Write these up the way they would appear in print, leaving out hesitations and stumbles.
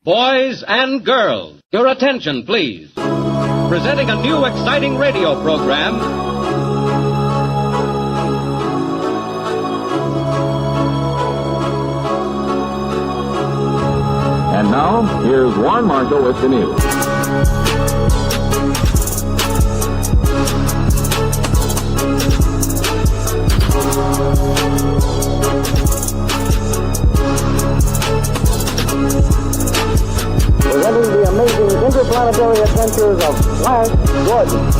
Boys and girls, your attention, please. Presenting a new exciting radio program. And now, here's Warren Marshall with the news. Presenting the amazing interplanetary adventures of Flash Gordon.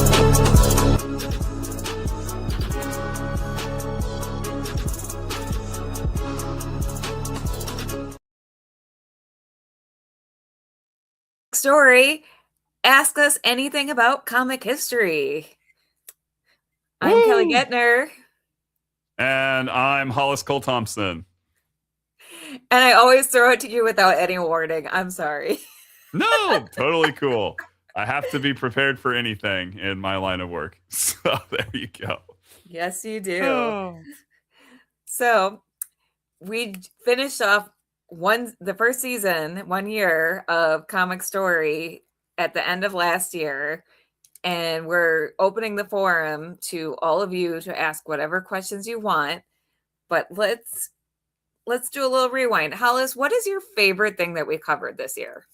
Story, ask us anything about comic history. I'm Kelly Guentner. And I'm Hollis Thompson. And I always throw it to you without any warning. I'm sorry. No, totally cool. I have to be prepared for anything in my line of work. So there you go. Yes, you do. So we finished off the first season, 1 year of Comic Story at the end of last year. And we're opening the forum to all of you to ask whatever questions you want. But let's do a little rewind. Hollis, what is your favorite thing that we covered this year?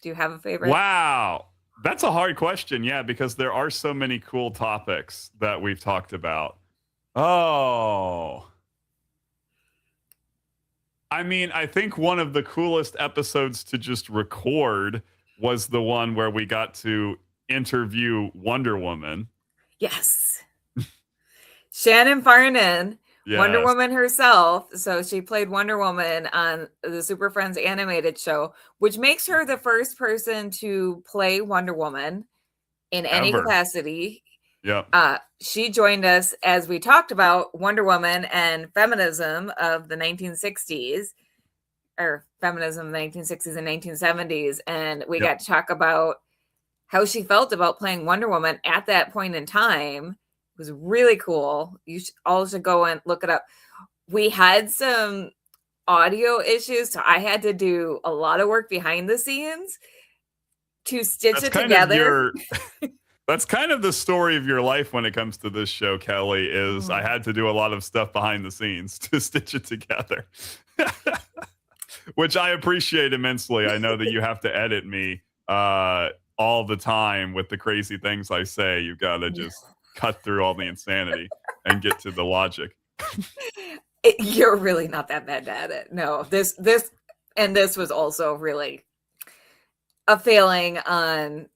Do you have a favorite? Wow. That's a hard question. Yeah, because there are so many cool topics that we've talked about. Oh. I mean, I think one of the coolest episodes to just record was the one where we got to interview Wonder Woman. Yes. Shannon Farnan. Yes. Wonder Woman herself. So she played Wonder Woman on the Super Friends animated show, which makes her the first person to play Wonder Woman in any capacity. Yep. She joined us as we talked about Wonder Woman and feminism of the 1960s, or feminism of the 1960s and 1970s. And we got to talk about how she felt about playing Wonder Woman at that point in time. Was really cool. You all should go and look it up. We had some audio issues, so I had to do a lot of work behind the scenes to stitch it together. That's kind of the story of your life when it comes to this show, Kelly, is I had to do a lot of stuff behind the scenes to stitch it together, which I appreciate immensely. I know that you have to edit me all the time with the crazy things I say. You've got to just cut through all the insanity and get to the logic. You're really not that bad at it. No, this was also really a failing on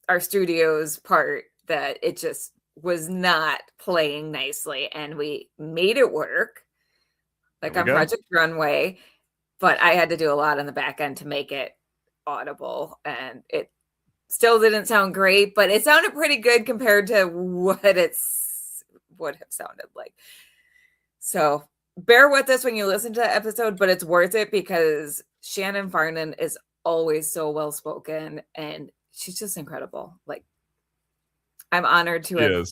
our studio's part, that it just was not playing nicely, and we made it work like on Project Runway, but I had to do a lot on the back end to make it audible, and it still didn't sound great, but it sounded pretty good compared to what it would have sounded like. So bear with us when you listen to that episode, but it's worth it because Shannon Farnan is always so well spoken, and she's just incredible. Like, I'm honored to have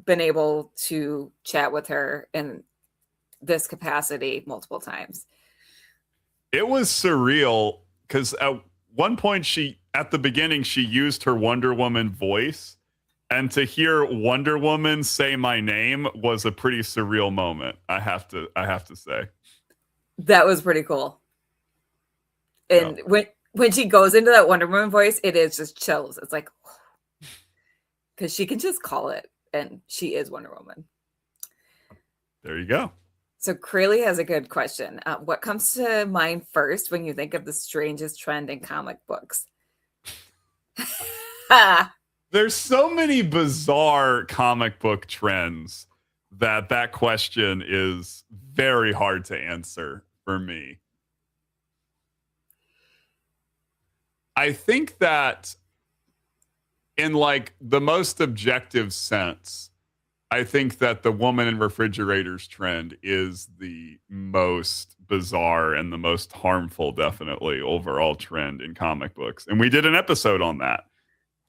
been able to chat with her in this capacity multiple times. It was surreal because at one point at the beginning, she used her Wonder Woman voice, and to hear Wonder Woman say my name was a pretty surreal moment. I have to say. That was pretty cool. And when she goes into that Wonder Woman voice, it is just chills. It's like, because she can just call it, and she is Wonder Woman. There you go. So Crayley has a good question. What comes to mind first when you think of the strangest trend in comic books? There's so many bizarre comic book trends that question is very hard to answer for me. I think that in like the most objective sense, I think that the woman in refrigerators trend is the most bizarre and the most harmful, definitely, overall trend in comic books. And we did an episode on that.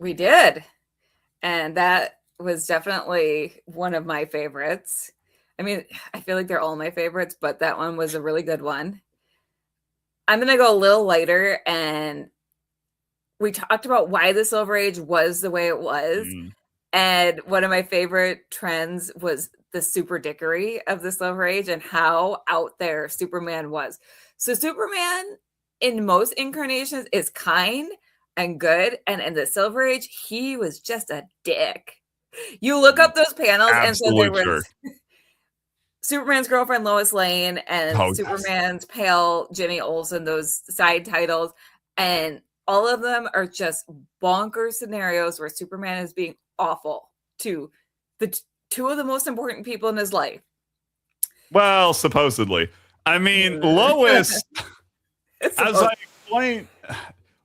We did. And that was definitely one of my favorites. I mean, I feel like they're all my favorites, but that one was a really good one. I'm going to go a little lighter, and we talked about why the Silver Age was the way it was. And one of my favorite trends was the super dickery of the Silver Age and how out there Superman was. So Superman in most incarnations is kind and good. And in the Silver Age, he was just a dick. You look up those panels, and so there was Superman's girlfriend Lois Lane and Superman's pal Jimmy Olsen, those side titles, and all of them are just bonkers scenarios where Superman is being awful to the two of the most important people in his life. Well, supposedly. I mean, Lois, as I explained,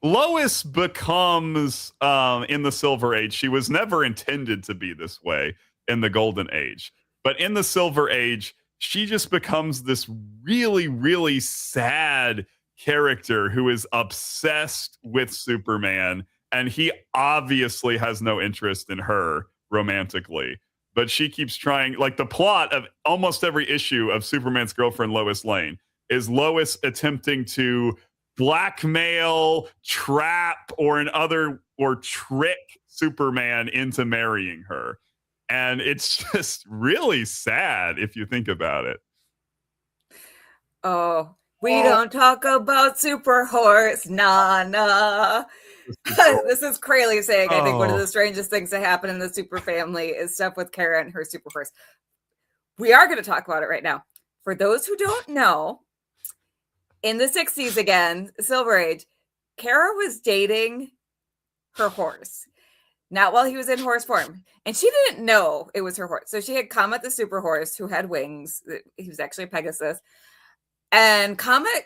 Lois becomes, in the Silver Age, she was never intended to be this way in the Golden Age. But in the Silver Age, she just becomes this really, really sad character who is obsessed with Superman. And he obviously has no interest in her romantically. But she keeps trying. Like, the plot of almost every issue of Superman's girlfriend, Lois Lane, is Lois attempting to blackmail, trap, or trick Superman into marrying her. And it's just really sad if you think about it. Oh, we don't talk about Super Horse, nah. This is Crayley saying, I think one of the strangest things that happen in the Super family is stuff with Kara and her Super Horse. We are going to talk about it right now. For those who don't know, in the 60s again, Silver Age, Kara was dating her horse. Not while he was in horse form. And she didn't know it was her horse. So she had Comet the Super Horse, who had wings. He was actually a Pegasus. And Comet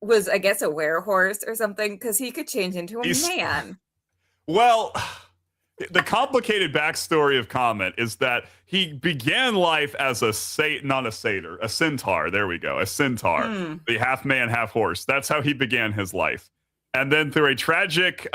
was, I guess, a werehorse or something, because he could change into a man. Well, the complicated backstory of Comet is that he began life as a centaur. There we go, a centaur. The half man, half horse. That's how he began his life. And then through a tragic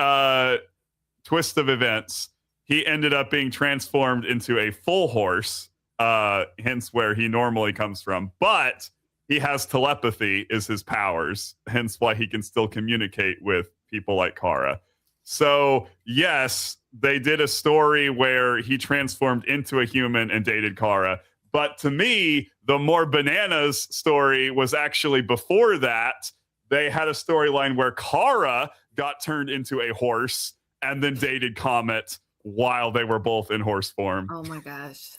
twist of events, he ended up being transformed into a full horse, hence where he normally comes from. But he has telepathy is his powers, hence why he can still communicate with people like Kara. So, yes, they did a story where he transformed into a human and dated Kara. But to me, the more bananas story was actually before that. They had a storyline where Kara got turned into a horse and then dated Comet while they were both in horse form. Oh my gosh.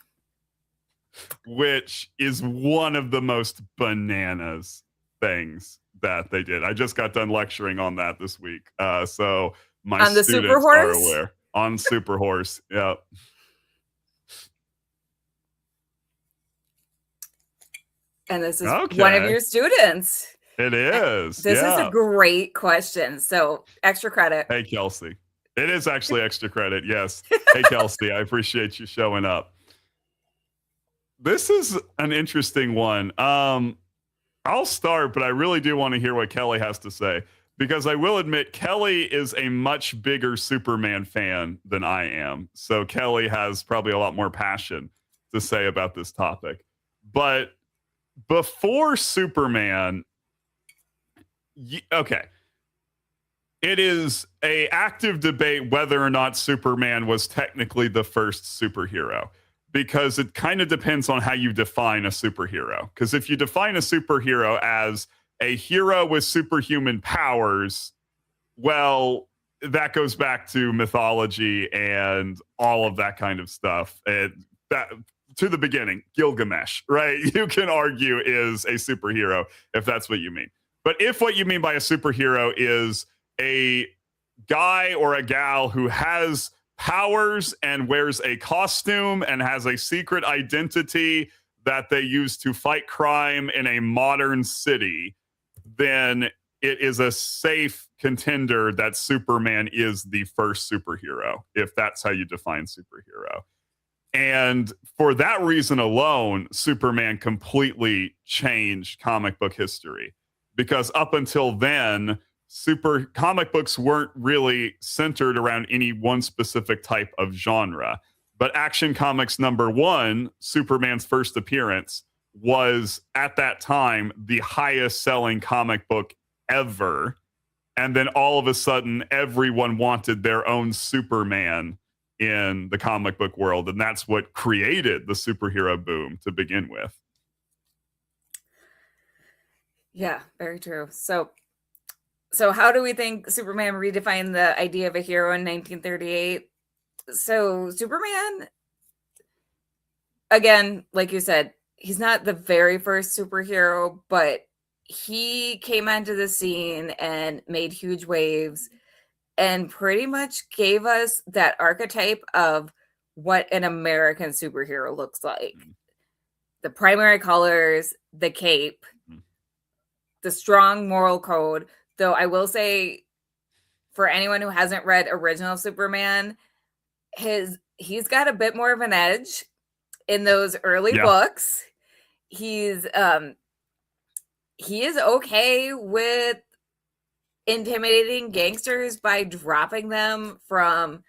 Which is one of the most bananas things that they did. I just got done lecturing on that this week. So my students Super Horse? are aware. On Super Horse, yeah. And this is one of your students. It is. This is a great question. So extra credit. Hey, Kelsey. It is actually extra credit, yes. Hey, Kelsey, I appreciate you showing up. This is an interesting one. I'll start, but I really do want to hear what Kelly has to say, because I will admit Kelly is a much bigger Superman fan than I am. So Kelly has probably a lot more passion to say about this topic. But before Superman, okay. It is an active debate whether or not Superman was technically the first superhero, because it kind of depends on how you define a superhero. Because if you define a superhero as a hero with superhuman powers, well, that goes back to mythology and all of that kind of stuff. And that, to the beginning, Gilgamesh, right? You can argue is a superhero if that's what you mean. But if what you mean by a superhero is a guy or a gal who has powers and wears a costume and has a secret identity that they use to fight crime in a modern city, then it is a safe contender that Superman is the first superhero, if that's how you define superhero. And for that reason alone, Superman completely changed comic book history, because up until then, comic books weren't really centered around any one specific type of genre. But Action Comics #1, Superman's first appearance, was at that time the highest selling comic book ever. And then all of a sudden, everyone wanted their own Superman in the comic book world. And that's what created the superhero boom to begin with. Yeah, very true. So how do we think Superman redefined the idea of a hero in 1938? So Superman, again, like you said, he's not the very first superhero, but he came onto the scene and made huge waves and pretty much gave us that archetype of what an American superhero looks like. The primary colors, the cape, the strong moral code. Though I will say, for anyone who hasn't read original Superman, he's got a bit more of an edge in those early books. He is okay with intimidating gangsters by dropping them from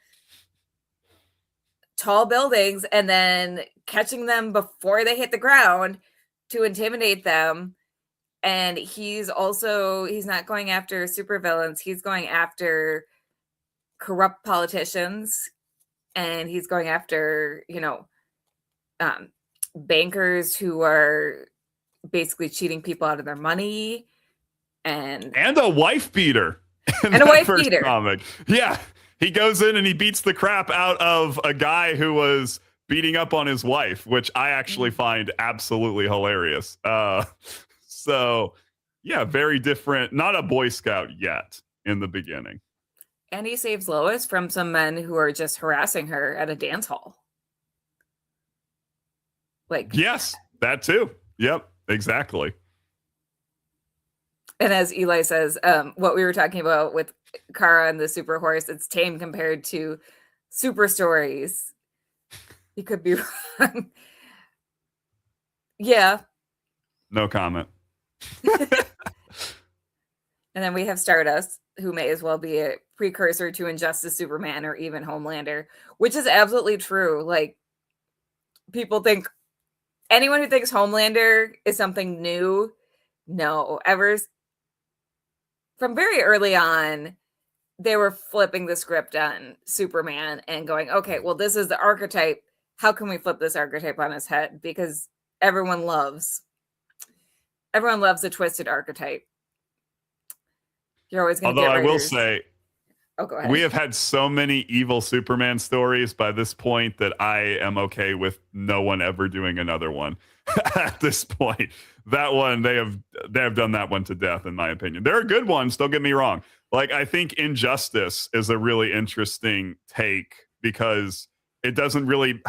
tall buildings and then catching them before they hit the ground to intimidate them. And he's not going after supervillains. He's going after corrupt politicians, and he's going after, bankers who are basically cheating people out of their money. And a wife beater. And a wife beater. Comic. Yeah. He goes in and he beats the crap out of a guy who was beating up on his wife, which I actually find absolutely hilarious. So, yeah, very different. Not a Boy Scout yet in the beginning. And he saves Lois from some men who are just harassing her at a dance hall. Yes, that too. Yep, exactly. And as Eli says, what we were talking about with Kara and the super horse, it's tame compared to super stories. He could be wrong. Yeah. No comment. And then we have Stardust, who may as well be a precursor to Injustice Superman or even Homelander, which is absolutely true. People think anyone who thinks Homelander is something new, no. From very early on, they were flipping the script on Superman and going, okay, well, this is the archetype. How can we flip this archetype on his head? Because everyone loves a twisted archetype. You're always going to get writers. I will say, go ahead. We have had so many evil Superman stories by this point that I am okay with no one ever doing another one at this point. That one, they have done that one to death, in my opinion. There are good ones, don't get me wrong. I think Injustice is a really interesting take because it doesn't really...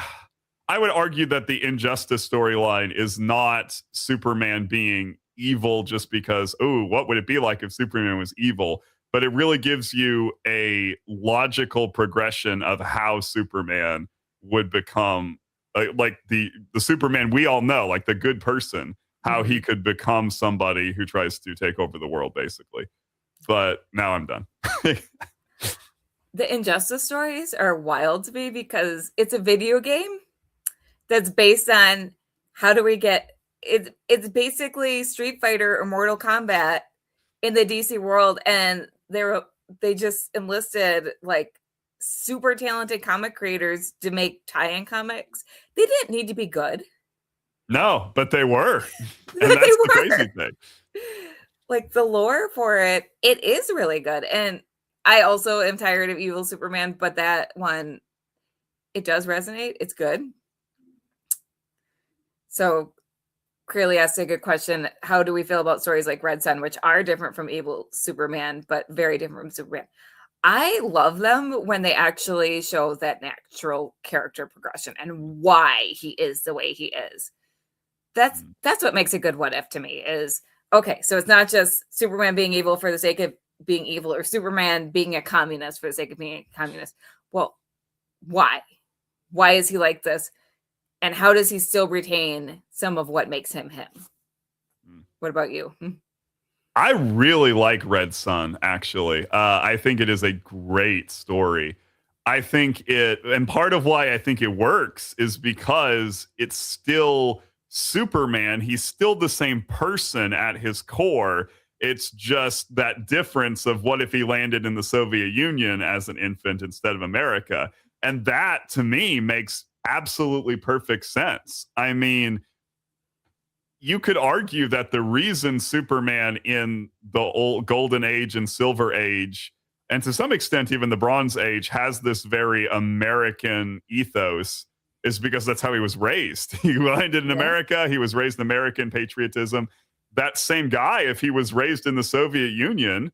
I would argue that the Injustice storyline is not Superman being evil just because, what would it be like if Superman was evil? But it really gives you a logical progression of how Superman would become the Superman we all know, the good person, how he could become somebody who tries to take over the world, basically. But now I'm done. The Injustice stories are wild to me because it's a video game that's based on how do we get it. It's basically Street Fighter or Mortal Kombat in the DC world, and they just enlisted super talented comic creators to make tie-in comics. They didn't need to be good. No, but they were. And that's the crazy thing. The lore for it is really good. And I also am tired of evil Superman, but that one, it does resonate. It's good. So clearly asked a good question. How do we feel about stories like Red Sun, which are different from evil Superman, but very different from Superman? I love them when they actually show that natural character progression and why he is the way he is. That's what makes a good what if to me is, okay, so it's not just Superman being evil for the sake of being evil or Superman being a communist for the sake of being a communist. Well, why? Why is he like this? And how does he still retain some of what makes him him? What about you? I really like Red Sun, actually. I think it is a great story. I think and part of why I think it works is because it's still Superman. He's still the same person at his core. It's just that difference of what if he landed in the Soviet Union as an infant instead of America. And that, to me, makes absolutely perfect sense. I mean, you could argue that the reason Superman in the old Golden Age and Silver Age, and to some extent even the Bronze Age, has this very American ethos is because that's how he was raised. He landed in America. He was raised in American patriotism. That same guy, if he was raised in the Soviet Union,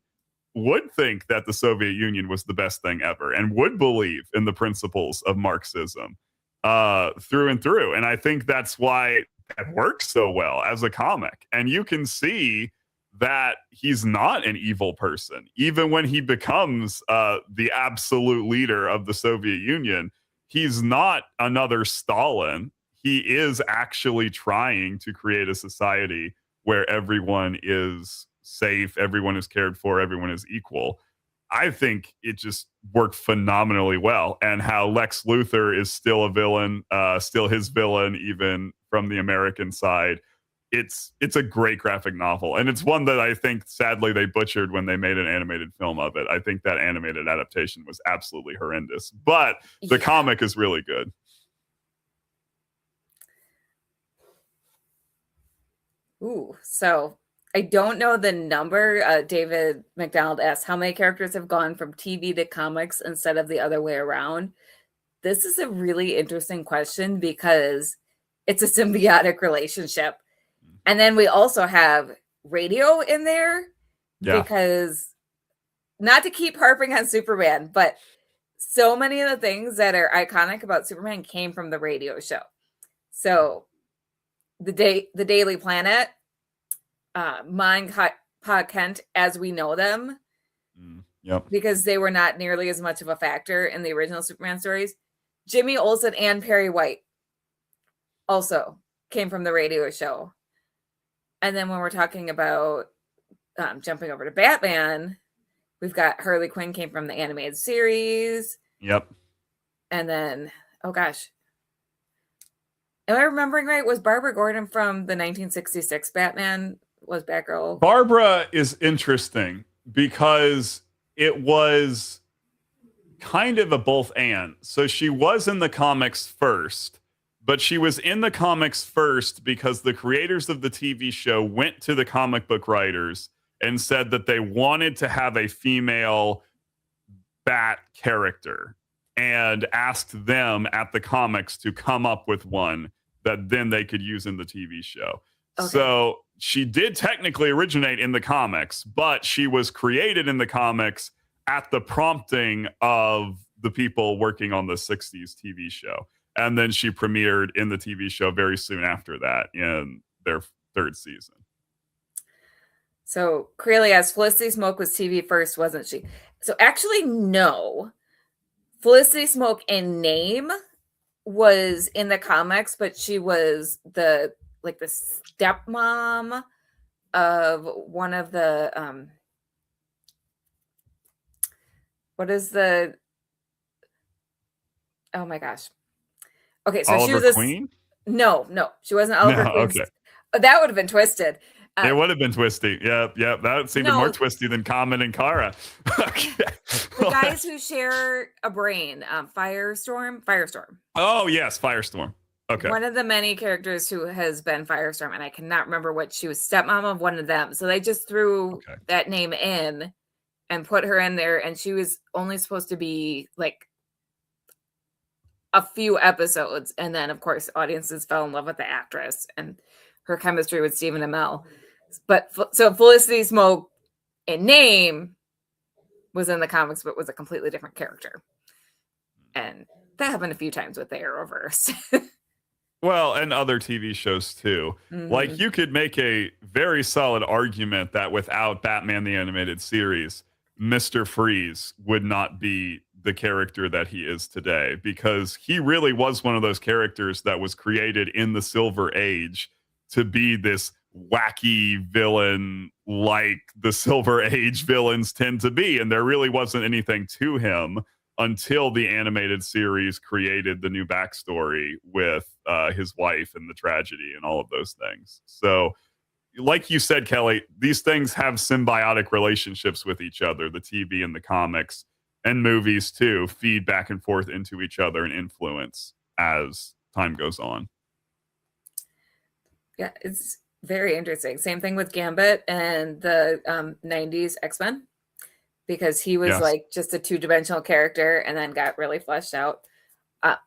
would think that the Soviet Union was the best thing ever and would believe in the principles of Marxism through and through. And I think that's why it works so well as a comic. And you can see that he's not an evil person. Even when he becomes the absolute leader of the Soviet Union, he's not another Stalin. He is actually trying to create a society where everyone is safe, everyone is cared for, everyone is equal. I think it just worked phenomenally well. And how Lex Luthor is still a villain, still his villain, even from the American side. It's a great graphic novel. And it's one that I think, sadly, they butchered when they made an animated film of it. I think that animated adaptation was absolutely horrendous. But the comic is really good. Ooh, so I don't know the number. David McDonald asked how many characters have gone from TV to comics instead of the other way around. This is a really interesting question because it's a symbiotic relationship. And then we also have radio in there because, not to keep harping on Superman, but so many of the things that are iconic about Superman came from the radio show. So the Daily Planet, Mind Pa Kent as we know them, because they were not nearly as much of a factor in the original Superman stories. Jimmy Olsen and Perry White also came from the radio show. And then when we're talking about jumping over to Batman, we've got Harley Quinn came from the animated series. Yep. And then, oh gosh, am I remembering right? Was Barbara Gordon from the 1966 Batman? Was Batgirl? Barbara is interesting because it was kind of a both and. So she was in the comics first, but she was in the comics first because the creators of the TV show went to the comic book writers and said that they wanted to have a female Bat character and asked them at the comics to come up with one that then they could use in the TV show. Okay. So she did technically originate in the comics, but she was created in the comics at the prompting of the people working on the 60s TV show. And then she premiered in the TV show very soon after that in their third season. So Creeley asks, Felicity Smoke was TV first, wasn't she? So actually, no. Felicity Smoke in name was in the comics, but she was the stepmom of one of the what is the oh my gosh. Okay, so Oliver she was Queen? No, she wasn't Oliver Queen. Okay. That would have been twisted. It would have been twisty. Yeah. That seemed more twisty than Comet and Kara. Okay. The guys who share a brain, Firestorm. Oh, yes, Firestorm. Okay. One of the many characters who has been Firestorm, and I cannot remember what she was, stepmom of one of them. So they just threw that name in and put her in there, and she was only supposed to be like a few episodes, and then of course audiences fell in love with the actress and her chemistry with Stephen Amell. But so Felicity Smoke in name was in the comics, but was a completely different character, and that happened a few times with the Arrowverse. Well, and other TV shows too. Mm-hmm. Like, you could make a very solid argument that without Batman the Animated Series, Mr. Freeze would not be the character that he is today, because he really was one of those characters that was created in the Silver Age to be this wacky villain like the Silver Age villains tend to be. And there really wasn't anything to him until the animated series created the new backstory with his wife and the tragedy and all of those things. So like you said, Kelly, these things have symbiotic relationships with each other. The TV and the comics and movies too feed back and forth into each other and influence as time goes on. Yeah, it's very interesting. Same thing with Gambit and the 90s X-Men, because he was like just a two-dimensional character and then got really fleshed out.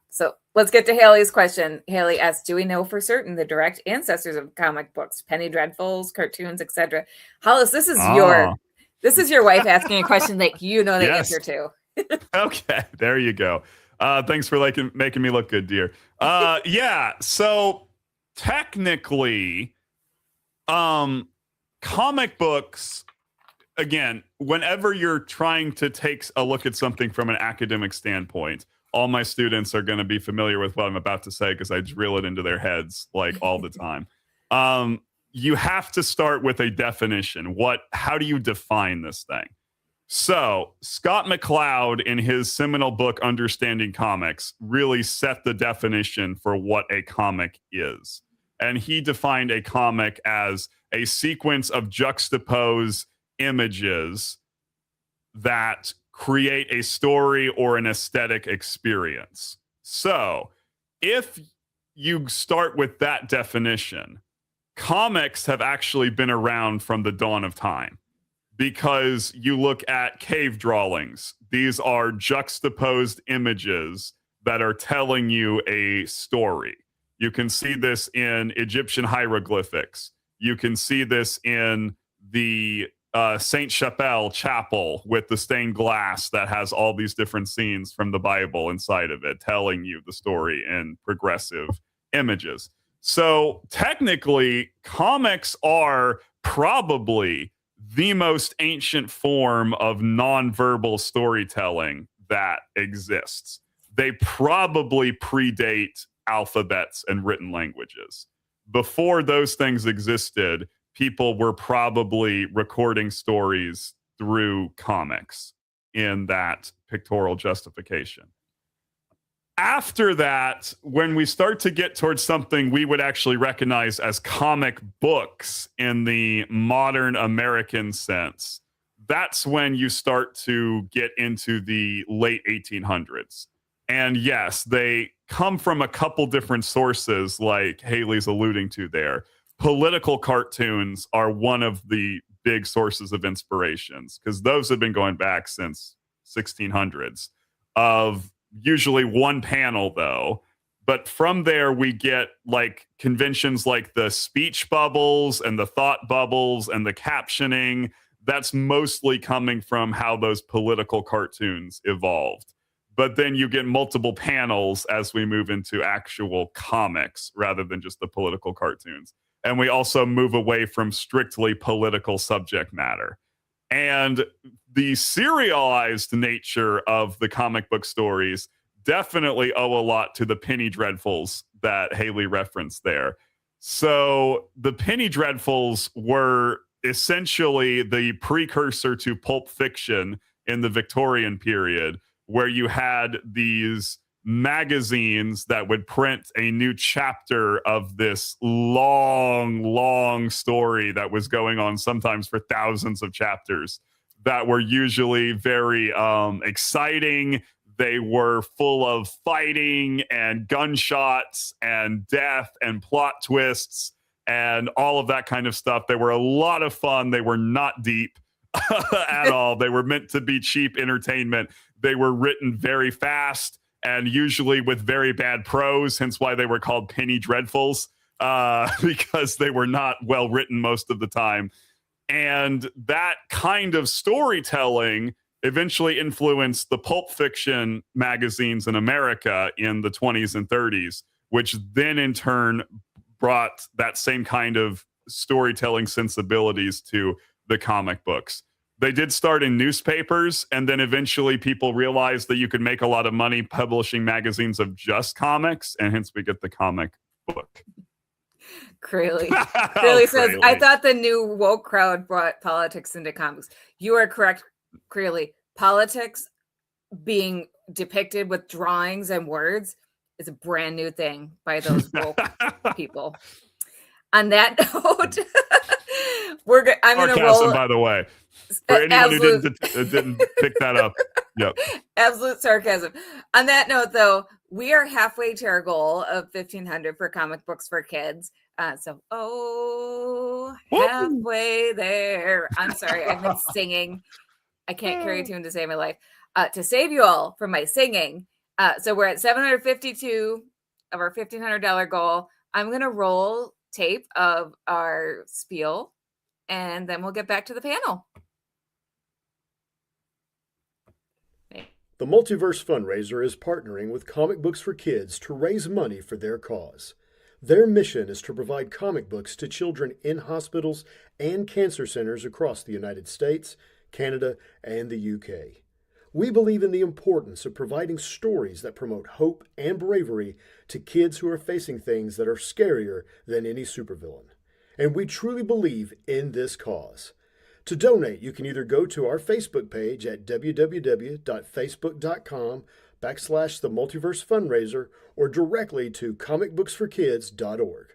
So let's get to Haley's question. Haley asks, do we know for certain the direct ancestors of comic books, Penny Dreadfuls, cartoons, etc.? Hollis, this is your wife asking a question that you know the answer to. Okay, there you go. Thanks for making me look good, dear. Yeah, so technically, comic books, again, whenever you're trying to take a look at something from an academic standpoint, all my students are going to be familiar with what I'm about to say because I drill it into their heads like all the time. You have to start with a definition. How do you define this thing? So Scott McCloud, in his seminal book, Understanding Comics, really set the definition for what a comic is. And he defined a comic as a sequence of juxtaposed images that create a story or an aesthetic experience. So if you start with that definition, comics have actually been around from the dawn of time, because you look at cave drawings. These are juxtaposed images that are telling you a story. You can see this in Egyptian hieroglyphics. You can see this in the Saint Chapelle Chapel with the stained glass that has all these different scenes from the Bible inside of it, telling you the story in progressive images. So technically, comics are probably the most ancient form of nonverbal storytelling that exists. They probably predate alphabets and written languages. Before those things existed, people were probably recording stories through comics in that pictorial justification. After that, when we start to get towards something we would actually recognize as comic books in the modern American sense, that's when you start to get into the late 1800s. And yes, they come from a couple different sources, like Haley's alluding to there. Political cartoons are one of the big sources of inspirations, because those have been going back since 1600s, of usually one panel though. But from there we get like conventions like the speech bubbles and the thought bubbles and the captioning. That's mostly coming from how those political cartoons evolved. But then you get multiple panels as we move into actual comics rather than just the political cartoons. And we also move away from strictly political subject matter. And the serialized nature of the comic book stories definitely owe a lot to the Penny Dreadfuls that Haley referenced there. So the Penny Dreadfuls were essentially the precursor to pulp fiction in the Victorian period, where you had these magazines that would print a new chapter of this long story that was going on sometimes for thousands of chapters, that were usually very exciting. They were full of fighting and gunshots and death and plot twists and all of that kind of stuff. They were a lot of fun. They were not deep at all. They were meant to be cheap entertainment. They were written very fast and usually with very bad prose, hence why they were called Penny Dreadfuls, because they were not well written most of the time. And that kind of storytelling eventually influenced the pulp fiction magazines in America in the 20s and 30s, which then in turn brought that same kind of storytelling sensibilities to the comic books. They did start in newspapers, and then eventually people realized that you could make a lot of money publishing magazines of just comics, and hence we get the comic book. Crayley. Crayley says, I thought the new woke crowd brought politics into comics. You are correct, Crayley. Politics being depicted with drawings and words is a brand new thing by those woke people. On that note, I'm going to Sarcasm, roll. by the way, for anyone who didn't pick that up. Yep. Absolute sarcasm. On that note, though, we are halfway to our goal of 1,500 for comic books for kids. Halfway there. I'm sorry, I've been singing. I can't carry a tune to save my life. To save you all from my singing. So we're at 752 of our $1,500 goal. I'm going to roll tape of our spiel, and then we'll get back to the panel. The Multiverse Fundraiser is partnering with Comic Books for Kids to raise money for their cause. Their mission is to provide comic books to children in hospitals and cancer centers across the United States, Canada, and the UK. We believe in the importance of providing stories that promote hope and bravery to kids who are facing things that are scarier than any supervillain. And we truly believe in this cause. To donate, you can either go to our Facebook page at www.facebook.com/The Multiverse Fundraiser or directly to comicbooksforkids.org.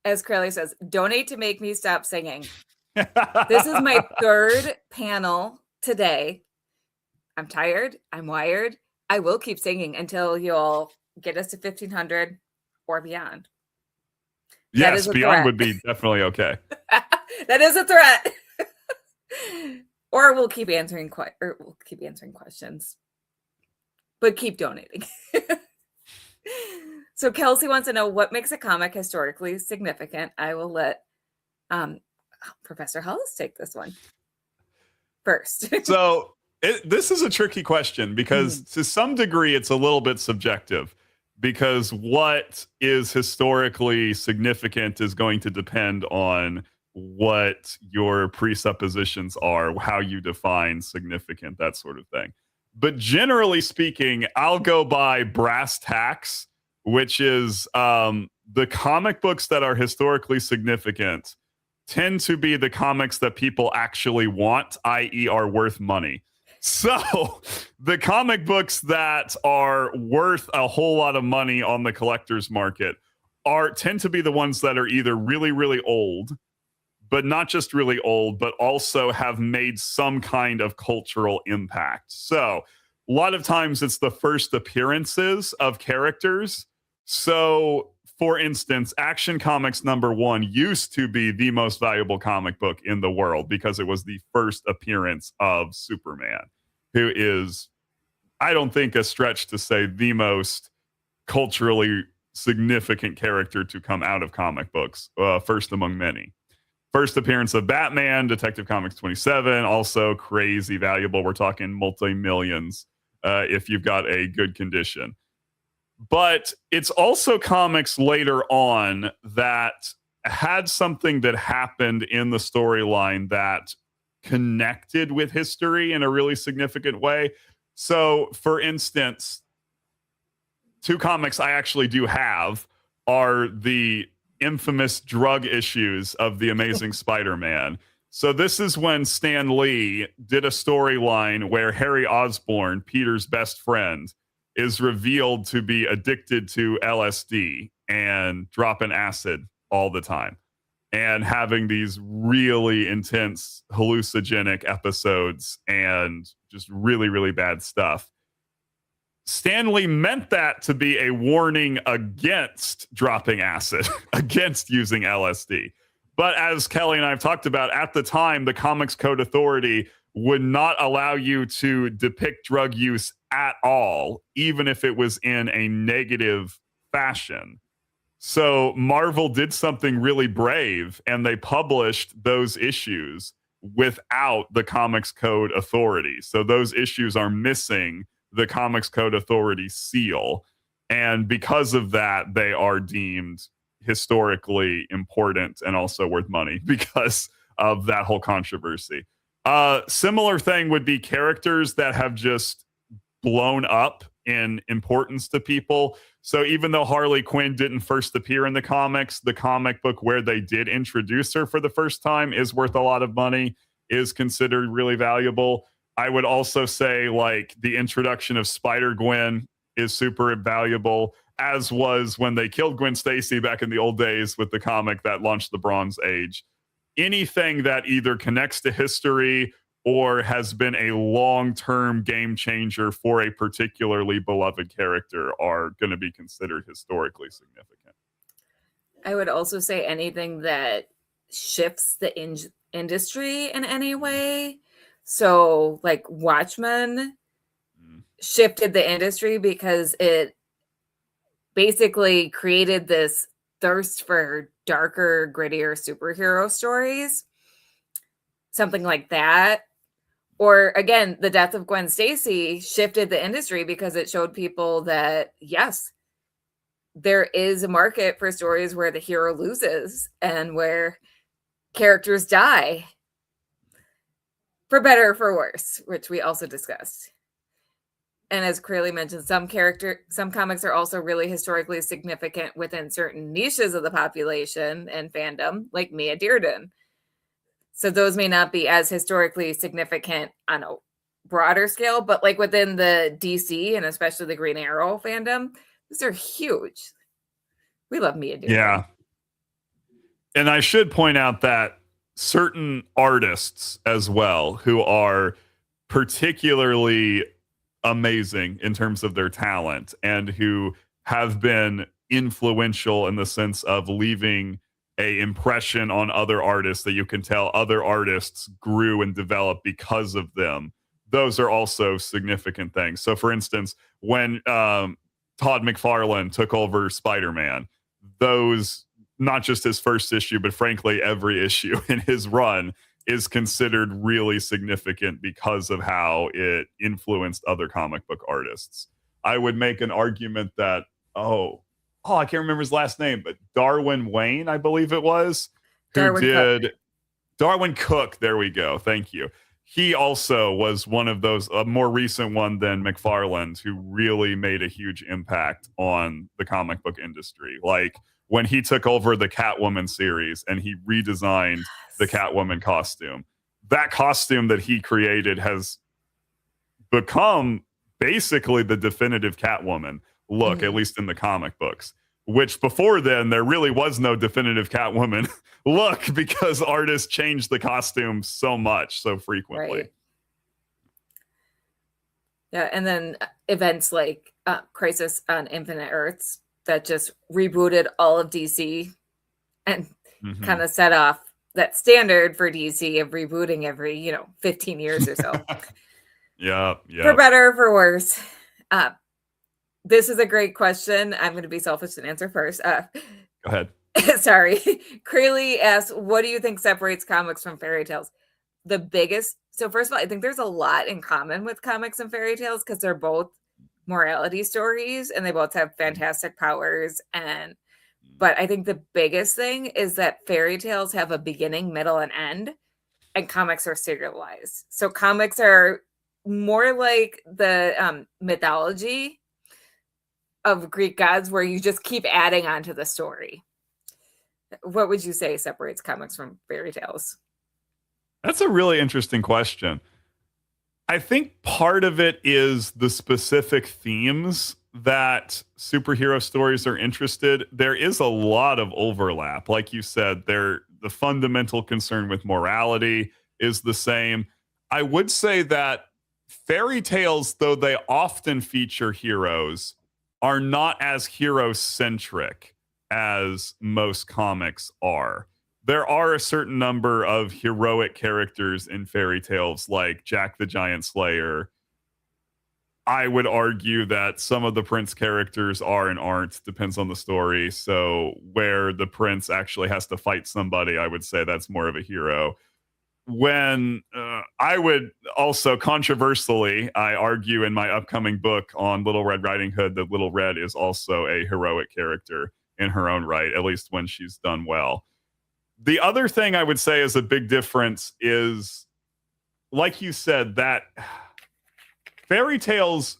As Crowley says, donate to make me stop singing. This is my third panel today. I'm tired. I'm wired. I will keep singing until you all get us to 1,500 or beyond. Yes, beyond would be definitely okay. That is a threat. Or we'll keep answering questions. But keep donating. So Kelsey wants to know what makes a comic historically significant. I will let Professor Hollis take this one first. So this is a tricky question because to some degree it's a little bit subjective. Because what is historically significant is going to depend on what your presuppositions are, how you define significant, that sort of thing. But generally speaking, I'll go by brass tacks, which is the comic books that are historically significant tend to be the comics that people actually want, i.e. are worth money. So the comic books that are worth a whole lot of money on the collector's market tend to be the ones that are either really, really old, but not just really old, but also have made some kind of cultural impact. So a lot of times it's the first appearances of characters. So for instance, Action Comics #1 used to be the most valuable comic book in the world because it was the first appearance of Superman, who is, I don't think, a stretch to say the most culturally significant character to come out of comic books, first among many. First appearance of Batman, Detective Comics 27, also crazy valuable. We're talking multi-millions if you've got a good condition. But it's also comics later on that had something that happened in the storyline that connected with history in a really significant way. So, for instance, two comics I actually do have are the infamous drug issues of The Amazing Spider-Man. So this is when Stan Lee did a storyline where Harry Osborn, Peter's best friend, is revealed to be addicted to LSD and dropping acid all the time and having these really intense hallucinogenic episodes and just really, really bad stuff. Stan Lee meant that to be a warning against dropping acid, against using LSD. But as Kelly and I have talked about, at the time, the Comics Code Authority would not allow you to depict drug use at all, even if it was in a negative fashion. So Marvel did something really brave, and they published those issues without the Comics Code Authority. So those issues are missing the Comics Code Authority seal. And because of that, they are deemed historically important and also worth money because of that whole controversy. Similar thing would be characters that have just blown up in importance to people. So even though Harley Quinn didn't first appear in the comics, the comic book where they did introduce her for the first time is worth a lot of money, is considered really valuable. I would also say like the introduction of Spider-Gwen is super valuable. as was when they killed Gwen Stacy back in the old days with the comic that launched the Bronze Age. Anything that either connects to history or has been a long-term game changer for a particularly beloved character are going to be considered historically significant. I would also say anything that shifts the industry in any way. So, like Watchmen shifted the industry because it basically created this thirst for darker, grittier superhero stories. Something like that. Or again, the death of Gwen Stacy shifted the industry because it showed people that, yes, there is a market for stories where the hero loses and where characters die, for better or for worse, which we also discussed. And as Clearly mentioned, some comics are also really historically significant within certain niches of the population and fandom, like Mia Dearden. So those may not be as historically significant on a broader scale, but like within the DC and especially the Green Arrow fandom, these are huge. We love Mia Dearden. Yeah. And I should point out that certain artists as well who are particularly amazing in terms of their talent and who have been influential in the sense of leaving a impression on other artists that you can tell other artists grew and developed because of them. Those are also significant things. So for instance, when Todd McFarlane took over Spider-Man, those, not just his first issue, but frankly, every issue in his run is considered really significant because of how it influenced other comic book artists. I would make an argument that, I can't remember his last name, but Darwin Wayne, I believe it was, Darwin Cook. There we go. Thank you. He also was one of those, a more recent one than McFarlane's, who really made a huge impact on the comic book industry. Like when he took over the Catwoman series and he redesigned the Catwoman costume. That costume that he created has become basically the definitive Catwoman look, at least in the comic books, which before then there really was no definitive Catwoman look because artists changed the costume so much, so frequently. Right. Yeah, and then events like Crisis on Infinite Earths that just rebooted all of DC and kind of set off that standard for DC of rebooting every, 15 years or so. Yeah. For better or for worse. This is a great question. I'm going to be selfish and answer first. Go ahead. Sorry. Crayley asks, what do you think separates comics from fairy tales? So first of all, I think there's a lot in common with comics and fairy tales because they're both morality stories and they both have fantastic powers. But I think the biggest thing is that fairy tales have a beginning, middle, and end, and comics are serialized. So comics are more like the mythology of Greek gods where you just keep adding on to the story. What would you say separates comics from fairy tales? That's a really interesting question. I think part of it is the specific themes that superhero stories are interested. There is a lot of overlap. Like you said, the fundamental concern with morality is the same. I would say that fairy tales, though they often feature heroes, are not as hero-centric as most comics are. There are a certain number of heroic characters in fairy tales like Jack the Giant Slayer. I would argue that some of the prince characters are and aren't, depends on the story. So where the prince actually has to fight somebody, I would say that's more of a hero. When I would also controversially, I argue in my upcoming book on Little Red Riding Hood that Little Red is also a heroic character in her own right, at least when she's done well. The other thing I would say is a big difference is, like you said, that fairy tales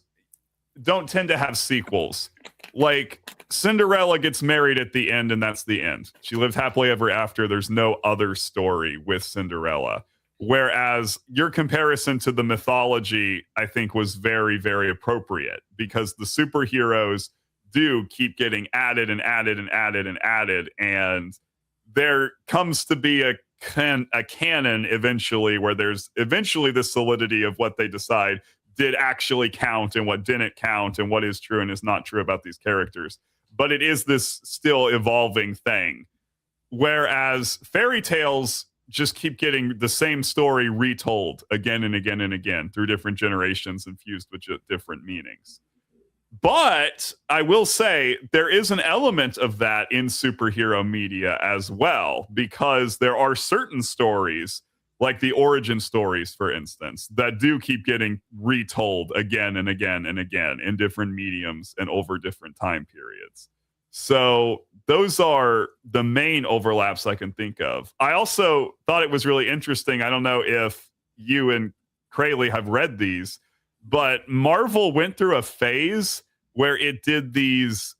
don't tend to have sequels. Like Cinderella gets married at the end and that's the end. She lived happily ever after. There's no other story with Cinderella. Whereas your comparison to the mythology, I think, was very, very appropriate because the superheroes do keep getting added and added and added and added, and there comes to be a canon eventually where there's eventually the solidity of what they decide did actually count and what didn't count and what is true and is not true about these characters. But it is this still evolving thing. Whereas fairy tales just keep getting the same story retold again and again and again through different generations infused with different meanings. But I will say there is an element of that in superhero media as well, because there are certain stories, like the origin stories, for instance, that do keep getting retold again and again and again in different mediums and over different time periods. So those are the main overlaps I can think of. I also thought it was really interesting. I don't know if you and Crayley have read these, but Marvel went through a phase where it did these.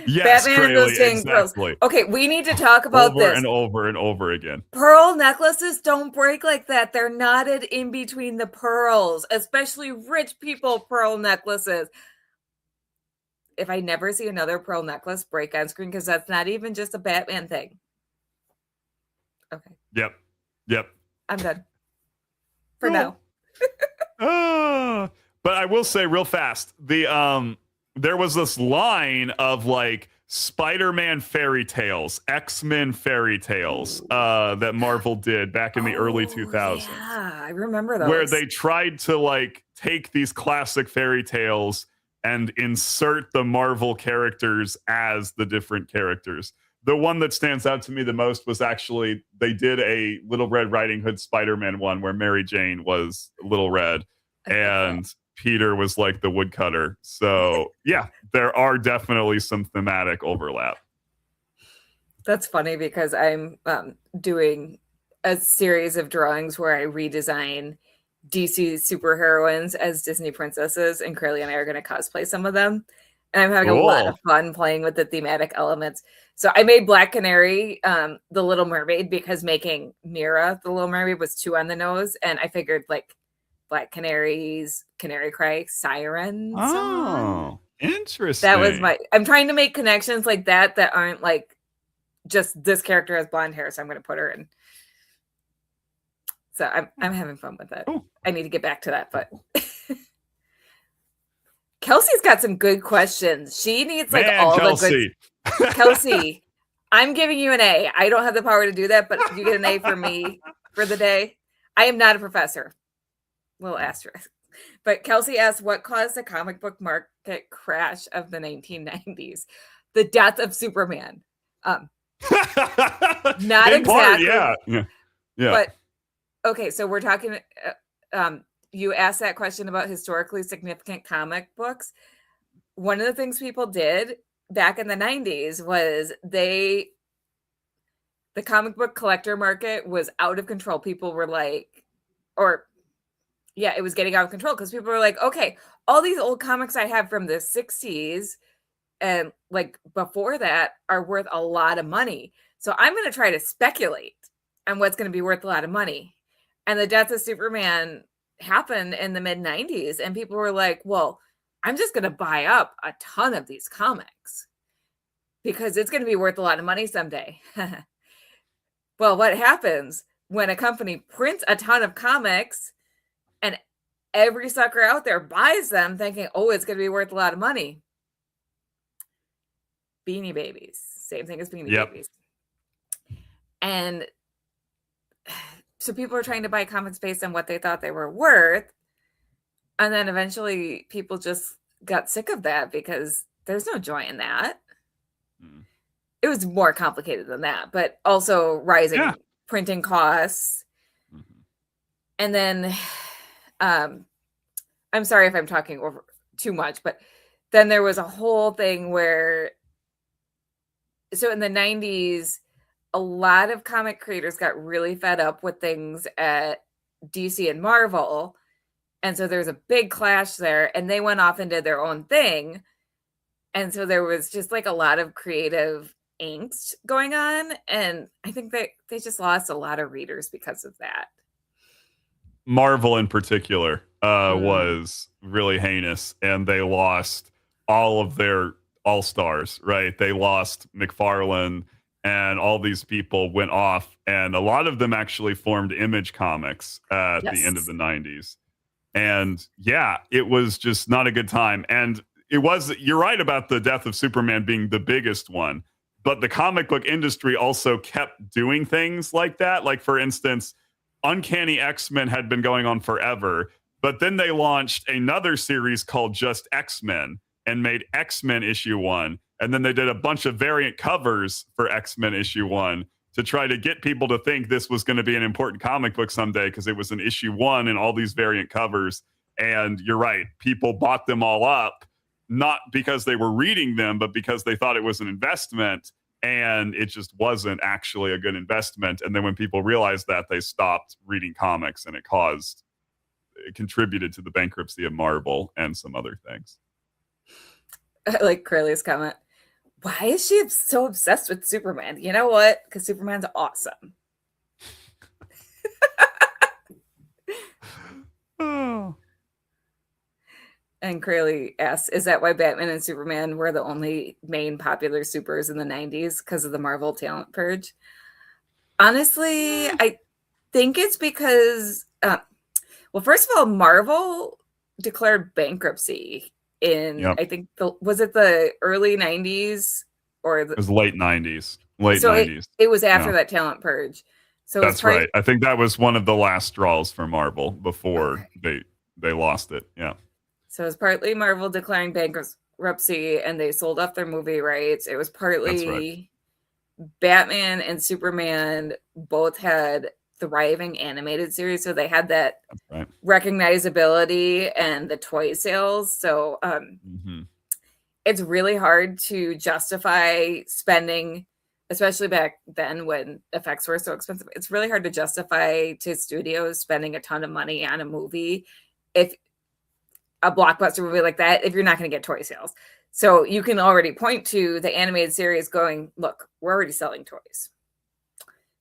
Yes, Batman Crayley, exactly. Okay, we need to talk about over this. and over and over again. Pearl necklaces don't break like that. They're knotted in between the pearls, especially rich people pearl necklaces. If I never see another pearl necklace break on screen, because that's not even just a Batman thing. Okay. Yep. I'm done. For now. But I will say real fast, there was this line of like Spider-Man fairy tales, X-Men fairy tales that Marvel did back in the early 2000s. Yeah, I remember those. Where they tried to like take these classic fairy tales and insert the Marvel characters as the different characters. The one that stands out to me the most was actually they did a Little Red Riding Hood Spider-Man one where Mary Jane was Little Red and Peter was like the woodcutter. So yeah, there are definitely some thematic overlap. That's funny because I'm doing a series of drawings where I redesign DC superheroines as Disney princesses, and Crayley and I are going to cosplay some of them. And I'm having a lot of fun playing with the thematic elements. So I made Black Canary the Little Mermaid because making Mira the Little Mermaid was too on the nose. And I figured like Black Canary Cry, Siren song. Interesting. That was I'm trying to make connections like that aren't like just this character has blonde hair, so I'm going to put her in. So I'm having fun with it. Cool. I need to get back to that, but Kelsey's got some good questions. She needs like Kelsey. the good. Kelsey, I'm giving you an A. I don't have the power to do that, but you get an A for me for the day. I am not a professor. Little asterisk. But Kelsey asked, what caused the comic book market crash of the 1990s? The death of Superman. Not in exactly. Part, yeah. But okay, so we're talking. You asked that question about historically significant comic books. One of the things people did back in the 90s was the comic book collector market was out of control. People were like, it was getting out of control because people were like, okay, all these old comics I have from the 60s and like before that are worth a lot of money. So I'm going to try to speculate on what's going to be worth a lot of money. And the death of Superman happened in the mid 90s. And people were like, well, I'm just going to buy up a ton of these comics because it's going to be worth a lot of money someday. Well, what happens when a company prints a ton of comics and every sucker out there buys them thinking, oh, it's going to be worth a lot of money? Beanie Babies. Same thing as Beanie Babies. And so people are trying to buy comics based on what they thought they were worth. And then eventually people just got sick of that because there's no joy in that. It was more complicated than that, but also rising printing costs. And then I'm sorry if I'm talking over too much, but then there was a whole thing where, so in the 90s, a lot of comic creators got really fed up with things at DC and Marvel. And so there's a big clash there, and they went off and did their own thing. And so there was just like a lot of creative angst going on. And I think they just lost a lot of readers because of that. Marvel in particular was really heinous, and they lost all of their all-stars, right? They lost McFarlane, and all these people went off, and a lot of them actually formed Image Comics at the end of the 90s. And yeah, it was just not a good time. And you're right about the death of Superman being the biggest one, but the comic book industry also kept doing things like that. Like, for instance, Uncanny X-Men had been going on forever, but then they launched another series called just X-Men and made X-Men issue 1. And then they did a bunch of variant covers for X-Men issue 1 to try to get people to think this was going to be an important comic book someday, because it was an issue 1 and all these variant covers. And you're right, people bought them all up, not because they were reading them, but because they thought it was an investment, and it just wasn't actually a good investment. And then when people realized that, they stopped reading comics, and it contributed to the bankruptcy of Marvel and some other things. I like Curly's comment. Why is she so obsessed with Superman? You know what? Because Superman's awesome. Oh. And Curly asks, is that why Batman and Superman were the only main popular supers in the 90s? Because of the Marvel talent purge? Honestly, I think it's because, well, first of all, Marvel declared bankruptcy in, I think, was it the early 90s? It was late 90s. Late 90s. It was after that talent purge. So that's right. I think that was one of the last straws for Marvel before they lost it. Yeah. So it was partly Marvel declaring bankruptcy, and they sold off their movie rights. It was partly Batman and Superman both had thriving animated series, so they had that recognizability and the toy sales. So it's really hard to justify spending, especially back then when effects were so expensive. It's really hard to justify to studios spending a ton of money on a movie, if a blockbuster movie like that, if you're not going to get toy sales. So you can already point to the animated series going, look, we're already selling toys.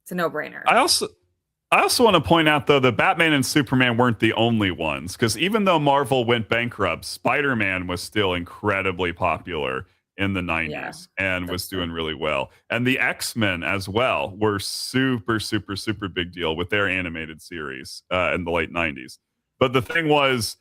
It's a no-brainer. I also want to point out, though, that Batman and Superman weren't the only ones, because even though Marvel went bankrupt, Spider-Man was still incredibly popular in the 90s and was doing really well. And the X-Men as well were super, super, super big deal with their animated series in the late 90s. But the thing was,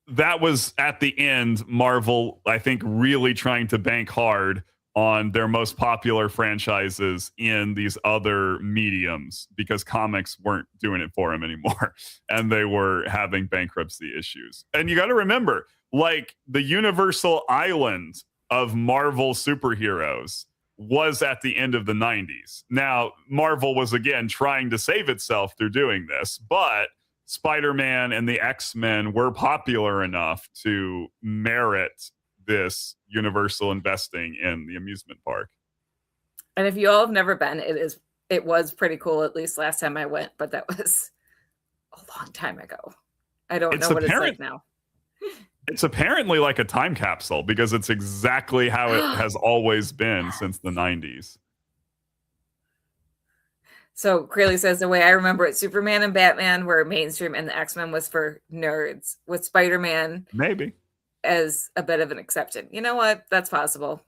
that was at the end, Marvel, I think, really trying to bank hard on their most popular franchises in these other mediums, because comics weren't doing it for them anymore, and they were having bankruptcy issues. And you got to remember, like, the universal island of Marvel superheroes was at the end of the 90s. Now, Marvel was, again, trying to save itself through doing this, but Spider-Man and the X-Men were popular enough to merit this universal investing in the amusement park. And if you all have never been, it was pretty cool, at least last time I went, but that was a long time ago. I don't know what it's like now. It's apparently like a time capsule, because it's exactly how it has always been since the 90s. So Crayley says, the way I remember it, Superman and Batman were mainstream, and the X-Men was for nerds, with Spider-Man maybe as a bit of an exception. You know what? That's possible.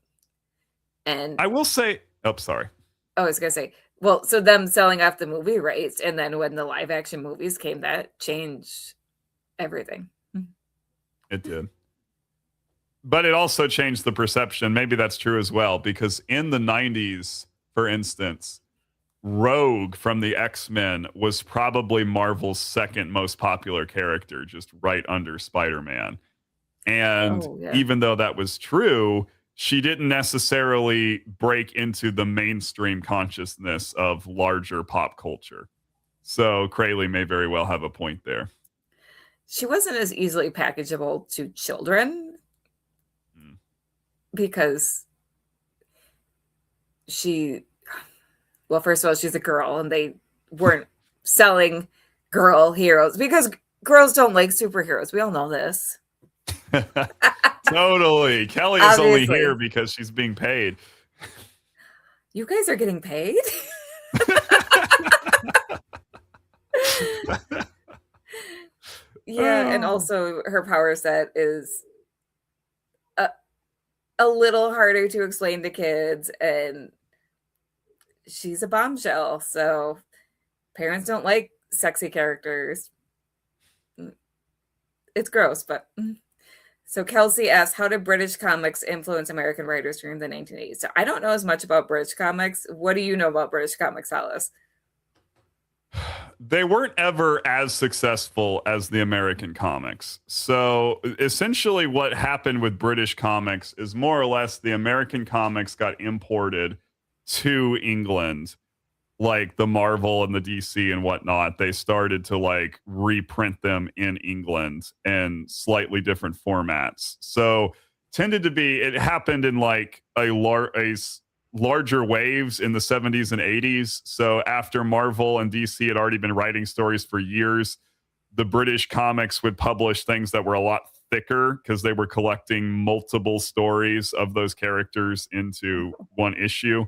And I will say, sorry. I was going to say, well, so them selling off the movie rights, and then when the live action movies came, that changed everything. It did. But it also changed the perception. Maybe that's true as well, because in the 90s, for instance, Rogue from the X-Men was probably Marvel's second most popular character, just right under Spider-Man. And even though that was true, she didn't necessarily break into the mainstream consciousness of larger pop culture. So Crayley may very well have a point there. She wasn't as easily packageable to children because well, first of all, she's a girl, and they weren't selling girl heroes because girls don't like superheroes. We all know this. Totally. Kelly is only here because she's being paid. You guys are getting paid? Yeah, and also her power set is a little harder to explain to kids, and she's a bombshell, so parents don't like sexy characters. It's gross, but so Kelsey asks, how did British comics influence American writers during the 1980s? So I don't know as much about British comics. What do you know about British comics, Hollis? They weren't ever as successful as the American comics. So essentially what happened with British comics is more or less the American comics got imported to England, like the Marvel and the DC and whatnot. They started to like reprint them in England in slightly different formats. So it happened in like a larger waves in the 70s and 80s. So after Marvel and DC had already been writing stories for years, the British comics would publish things that were a lot thicker because they were collecting multiple stories of those characters into one issue.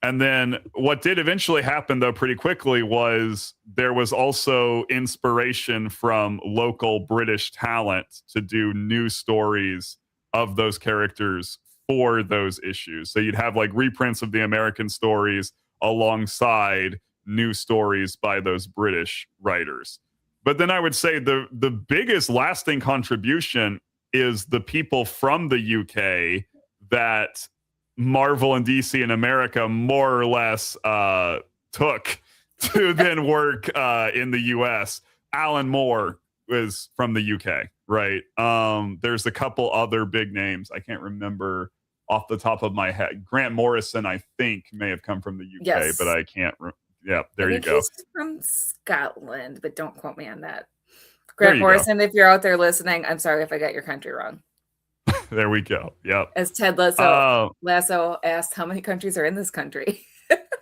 And then what did eventually happen, though, pretty quickly was there was also inspiration from local British talent to do new stories of those characters for those issues. So you'd have like reprints of the American stories alongside new stories by those British writers. But then I would say the biggest lasting contribution is the people from the UK that Marvel and DC in America more or less took to then work in the US. Alan Moore was from the UK, right? There's a couple other big names. I can't remember off the top of my head. Grant Morrison, I think, may have come from the UK, Yes. but I can't. Yeah, there you go. He's from Scotland, but don't quote me on that. Grant Morrison, if you're out there listening, I'm sorry if I got your country wrong. There we go. Yep. As Ted Lasso asked, how many countries are in this country?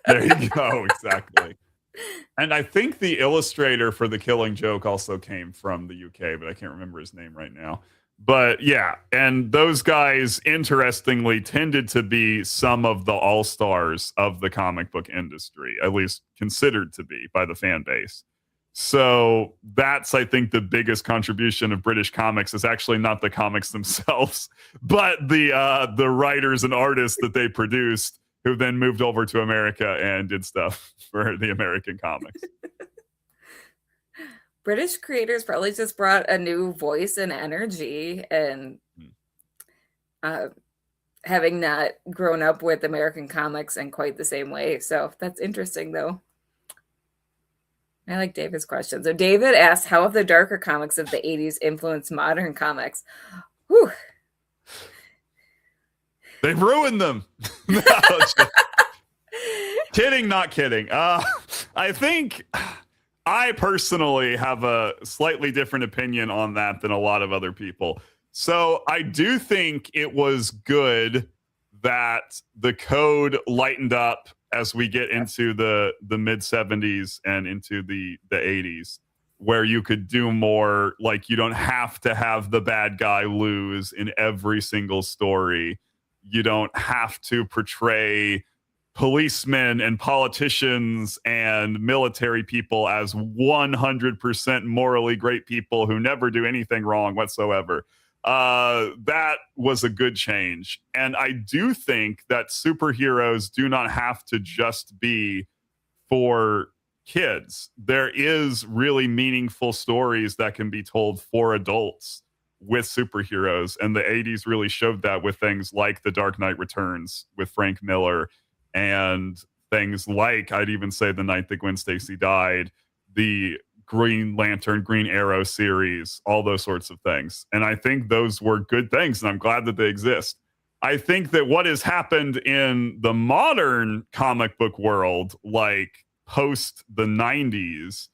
There you go. Exactly. And I think the illustrator for The Killing Joke also came from the UK, but I can't remember his name right now. But yeah, and those guys, interestingly, tended to be some of the all-stars of the comic book industry, at least considered to be by the fan base. So that's, I think, the biggest contribution of British comics is actually not the comics themselves, but the writers and artists that they produced, who then moved over to America and did stuff for the American comics. British creators probably just brought a new voice and energy, and having not grown up with American comics in quite the same way. So that's interesting, though. I like David's question. So David asked, how have the darker comics of the 80s influenced modern comics? Whew. They've ruined them. No, kidding, not kidding. I think I personally have a slightly different opinion on that than a lot of other people. So I do think it was good that the code lightened up as we get into the mid 70s and into the 80s, where you could do more, like you don't have to have the bad guy lose in every single story. You don't have to portray policemen and politicians and military people as 100% morally great people who never do anything wrong whatsoever. That was a good change. And I do think that superheroes do not have to just be for kids. There is really meaningful stories that can be told for adults with superheroes. And the 80s really showed that with things like The Dark Knight Returns with Frank Miller, and things like, I'd even say, The Night That Gwen Stacy Died, the Green Lantern, Green Arrow series, all those sorts of things. And I think those were good things, and I'm glad that they exist. I think that what has happened in the modern comic book world, like post the 90s,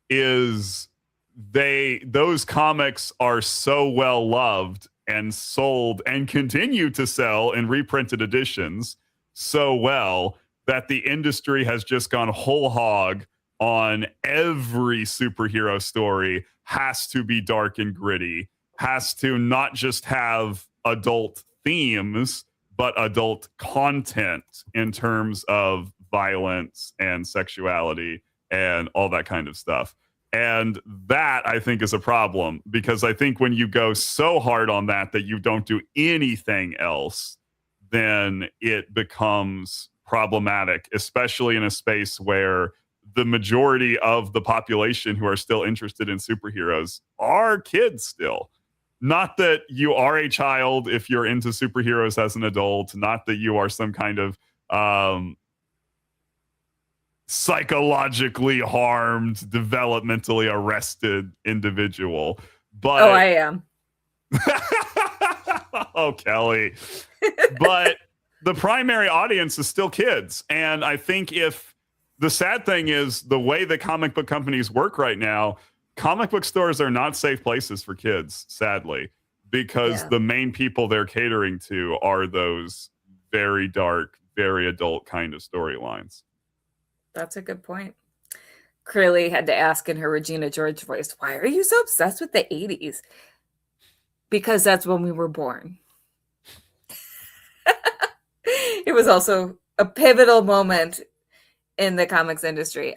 is those comics are so well loved and sold and continue to sell in reprinted editions so well that the industry has just gone whole hog on every superhero story has to be dark and gritty, has to not just have adult themes, but adult content in terms of violence and sexuality and all that kind of stuff. And that, I think, is a problem, because I think when you go so hard on that you don't do anything else, then it becomes problematic, especially in a space where the majority of the population who are still interested in superheroes are kids still. Not that you are a child if you're into superheroes as an adult, not that you are some kind of psychologically harmed, developmentally arrested individual. But I am. Oh, Kelly. But the primary audience is still kids. And I think if the sad thing is the way the comic book companies work right now, comic book stores are not safe places for kids, sadly, because the main people they're catering to are those very dark, very adult kind of storylines. That's a good point. Curly had to ask in her Regina George voice, why are you so obsessed with the 80s? Because that's when we were born. It was also a pivotal moment in the comics industry.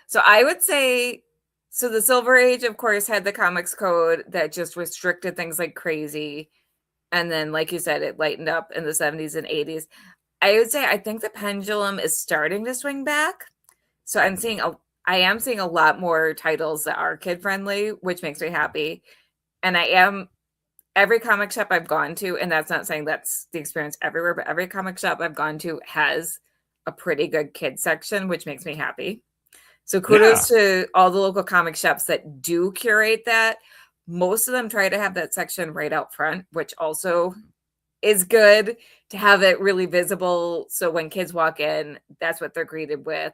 So I would say, so the Silver Age, of course, had the comics code that just restricted things like crazy. And then, like you said, it lightened up in the 70s and 80s. I would say I think the pendulum is starting to swing back. So I am seeing a lot more titles that are kid friendly, which makes me happy. And every comic shop I've gone to, and that's not saying that's the experience everywhere, but every comic shop I've gone to has a pretty good kid section, which makes me happy. So kudos to all the local comic shops that do curate that. Most of them try to have that section right out front, which also is good to have it really visible. So when kids walk in, that's what they're greeted with.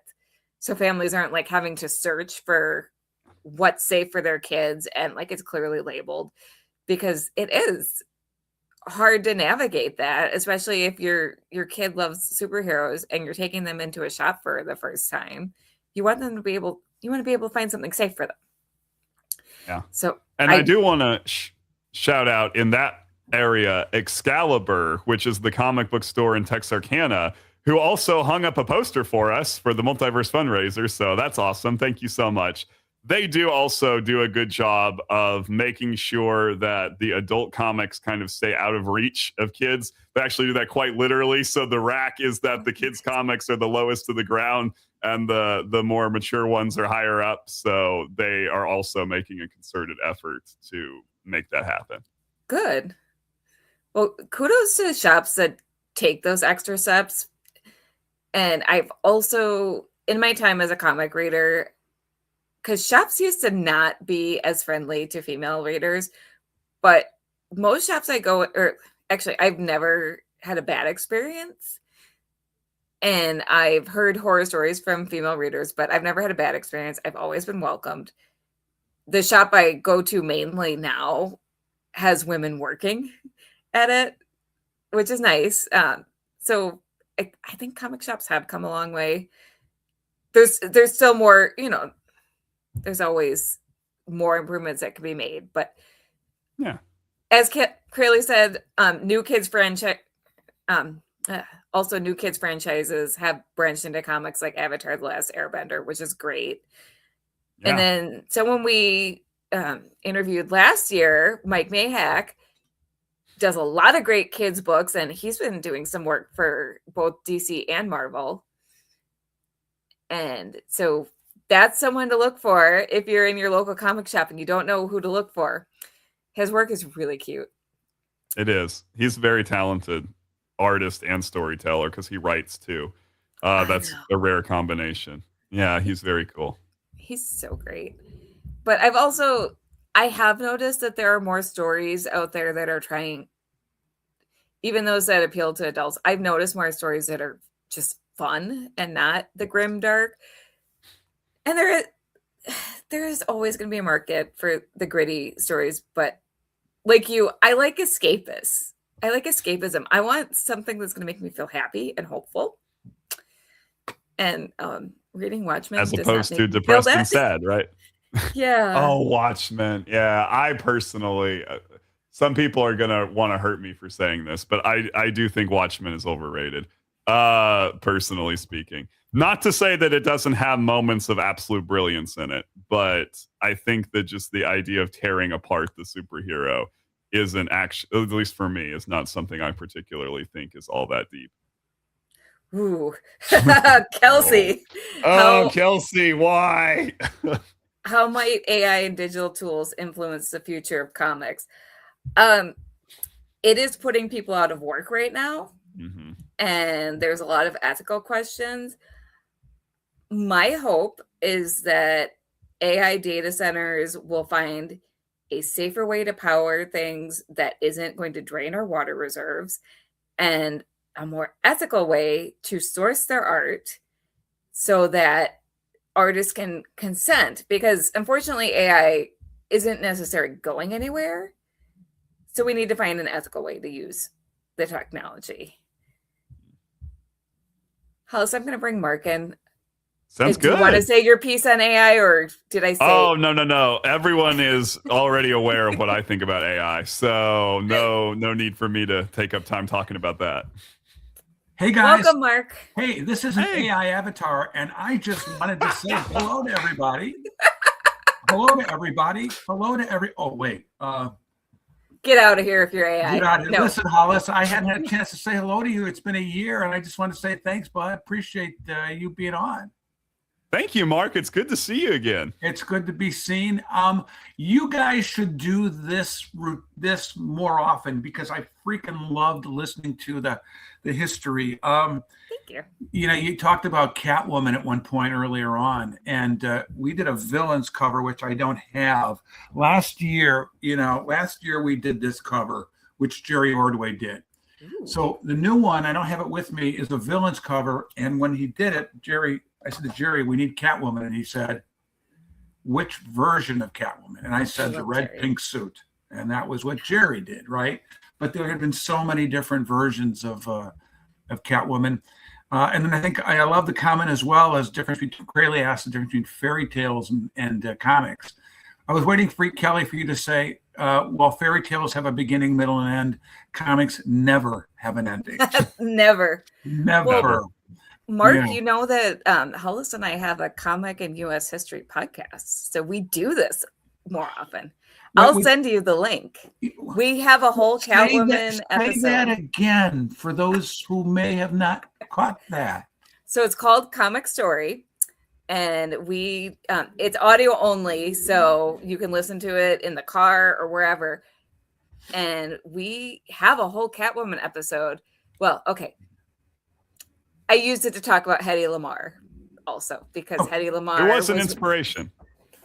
So families aren't like having to search for what's safe for their kids and like it's clearly labeled, because it is hard to navigate that, especially if your kid loves superheroes and you're taking them into a shop for the first time. You want to be able to find something safe for them. Yeah. So, and I do want to shout out in that area Excalibur, which is the comic book store in Texarkana, who also hung up a poster for us for the Multiverse fundraiser. So that's awesome. Thank you so much. They do also do a good job of making sure that the adult comics kind of stay out of reach of kids. They actually do that quite literally. So the rack is that the kids' comics are the lowest to the ground and the more mature ones are higher up. So they are also making a concerted effort to make that happen. Good. Well, kudos to shops that take those extra steps. And I've also, in my time as a comic reader, because shops used to not be as friendly to female readers, but most shops I go, or actually, I've never had a bad experience. And I've heard horror stories from female readers, but I've never had a bad experience. I've always been welcomed. The shop I go to mainly now has women working at it, which is nice. So I think comic shops have come a long way. There's still more, there's always more improvements that can be made. But yeah, as Crayley said, new kids franchise, also new kids franchises have branched into comics like Avatar: The Last Airbender, which is great. Yeah. And then someone we interviewed last year, Mike Mayhack, does a lot of great kids books, and he's been doing some work for both DC and Marvel. And so that's someone to look for if you're in your local comic shop and you don't know who to look for. His work is really cute. It is. He's a very talented artist and storyteller because he writes too. That's a rare combination. Yeah, he's very cool. He's so great. But I have noticed that there are more stories out there that are trying, even those that appeal to adults. I've noticed more stories that are just fun and not the grim dark. And there is always going to be a market for the gritty stories, but like you, I like escapists. I like escapism. I want something that's going to make me feel happy and hopeful. And reading Watchmen, as opposed to depressed and sad, right? Yeah. Oh, Watchmen. Yeah, I personally, some people are going to want to hurt me for saying this, but I do think Watchmen is overrated, personally speaking. Not to say that it doesn't have moments of absolute brilliance in it, But I think that just the idea of tearing apart the superhero isn't actually, at least for me, is not something I particularly think is all that deep. Ooh, Kelsey. Kelsey, why? How might AI and digital tools influence the future of comics? It is putting people out of work right now, and there's a lot of ethical questions. My hope is that AI data centers will find a safer way to power things that isn't going to drain our water reserves, and a more ethical way to source their art so that artists can consent, because unfortunately AI isn't necessarily going anywhere. So we need to find an ethical way to use the technology. Hollis, I'm going to bring Mark in. Sounds good. Do you want to say your piece on AI, or did I say? Oh, no. Everyone is already aware of what I think about AI. So no need for me to take up time talking about that. Hey guys. Welcome, Mark. Hey, this is an AI avatar, and I just wanted to say hello to everybody. Hello to everybody. Hello to every. Oh wait. Get out of here if you're AI. Get out of here. No. Listen, Hollis, I hadn't had a chance to say hello to you. It's been a year, and I just want to say thanks, bud. I appreciate you being on. Thank you, Mark. It's good to see you again. It's good to be seen. You guys should do this more often, because I freaking loved listening to the history. Thank you. You know, you talked about Catwoman at one point earlier on, and we did a villains cover, which I don't have. Last year we did this cover, which Jerry Ordway did. Ooh. So the new one, I don't have it with me, is a villains cover. And when he did it, I said to Jerry, we need Catwoman. And he said, which version of Catwoman? And I said, the red pink suit. And that was what Jerry did, right? But there had been so many different versions of Catwoman. And then I think I love the comment as well, as difference between Crayley asked the difference between fairy tales and comics. I was waiting for Kelly for you to say, well, fairy tales have a beginning, middle, and end. Comics never have an ending. Never. Well, Mark, yeah. You know that Hollis and I have a comic and U.S. history podcast, so we do this more often. I'll send you the link. We have a whole Catwoman episode. Say that again for those who may have not caught that. So it's called ComicStory, and it's audio only, so you can listen to it in the car or wherever. And we have a whole Catwoman episode. Well, okay. I used it to talk about Hedy Lamarr also, because Hedy Lamarr it was an inspiration.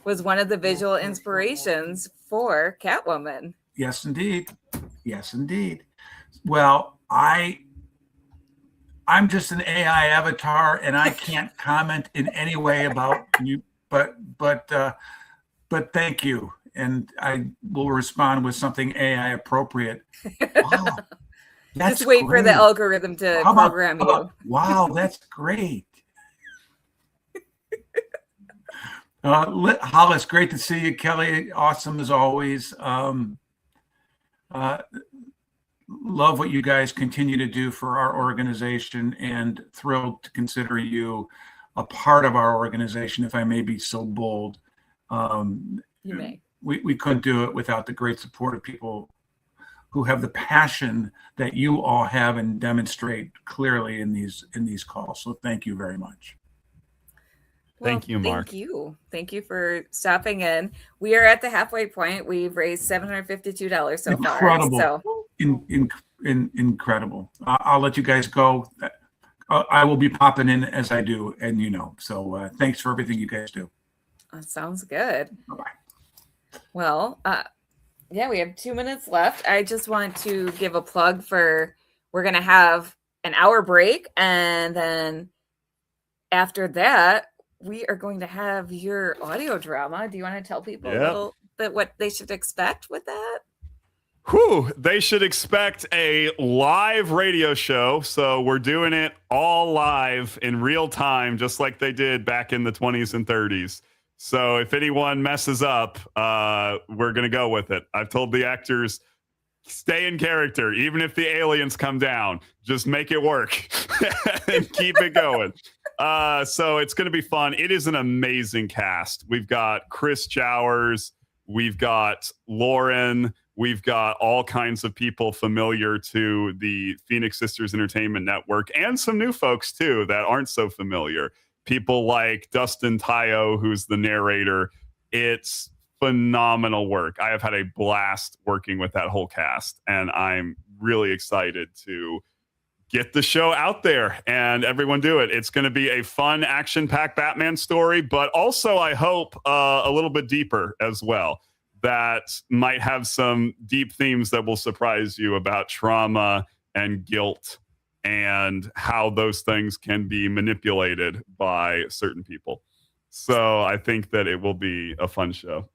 Was one of the visual inspirations for Catwoman. Yes, indeed. Yes, indeed. Well, I'm just an AI avatar, and I can't comment in any way about you, but thank you. And I will respond with something AI appropriate. Wow. Just wait for the algorithm to program you. Wow, that's great. Hollis, great to see you. Kelly, awesome as always. Love what you guys continue to do for our organization, and thrilled to consider you a part of our organization, if I may be so bold. You may. We couldn't do it without the great support of people who have the passion that you all have and demonstrate clearly in these calls. So thank you very much. Well, thank you, Mark. Thank you for stopping in. We are at the halfway point. We've raised $752 so incredible. Far. So incredible. I'll let you guys go. I will be popping in as I do, and So thanks for everything you guys do. That sounds good. Bye-bye. Well, yeah, we have 2 minutes left. I just want to give a plug for, we're going to have an hour break. And then after that, we are going to have your audio drama. Do you want to tell people a little bit what they should expect with that? They should expect a live radio show. So we're doing it all live in real time, just like they did back in the 20s and 30s. So if anyone messes up, we're going to go with it. I've told the actors, stay in character. Even if the aliens come down, just make it work and keep it going. So it's going to be fun. It is an amazing cast. We've got Chris Jowers. We've got Lauren. We've got all kinds of people familiar to the Phoenix Sisters Entertainment Network and some new folks, too, that aren't so familiar. People like Dustin Tyo, who's the narrator. It's phenomenal work. I have had a blast working with that whole cast, and I'm really excited to get the show out there and everyone do it. It's going to be a fun, action-packed Batman story, but also, I hope, a little bit deeper as well. That might have some deep themes that will surprise you about trauma and guilt and how those things can be manipulated by certain people. So I think that it will be a fun show.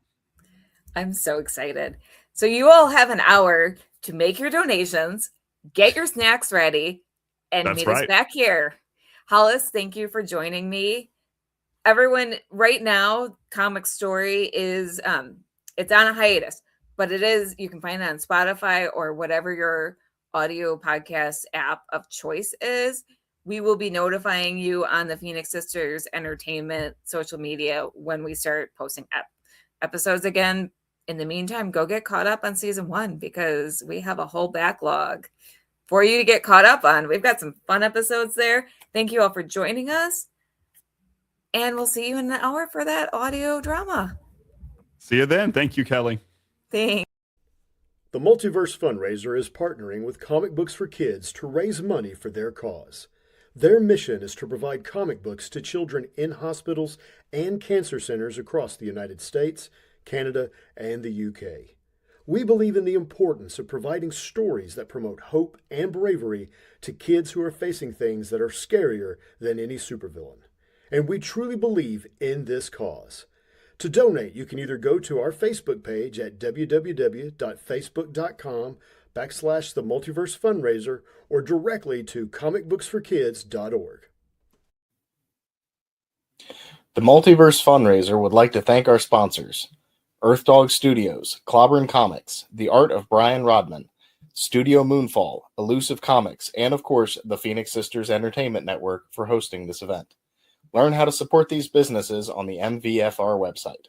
I'm so excited. So you all have an hour to make your donations, get your snacks ready, and That's meet right. us back here. Hollis, thank you for joining me. Everyone, right now, Comic Story is it's on a hiatus, but it is, you can find it on Spotify or whatever your audio podcast app of choice is. We will be notifying you on the Phoenix Sisters Entertainment social media when we start posting episodes again. In the meantime, go get caught up on season 1 because we have a whole backlog for you to get caught up on. We've got some fun episodes there. Thank you all for joining us. And we'll see you in an hour for that audio drama. See you then. Thank you, Kelly. Thanks. The Multiverse Fundraiser is partnering with Comic Books for Kids to raise money for their cause. Their mission is to provide comic books to children in hospitals and cancer centers across the United States, Canada, and the UK. We believe in the importance of providing stories that promote hope and bravery to kids who are facing things that are scarier than any supervillain. And we truly believe in this cause. To donate, you can either go to our Facebook page at www.facebook.com/The Multiverse Fundraiser or directly to comicbooksforkids.org. The Multiverse Fundraiser would like to thank our sponsors: Earth Dog Studios, Clobbern Comics, The Art of Brian Rodman, Studio Moonfall, Elusive Comics, and of course, the Phoenix Sisters Entertainment Network for hosting this event. Learn how to support these businesses on the MVFR website.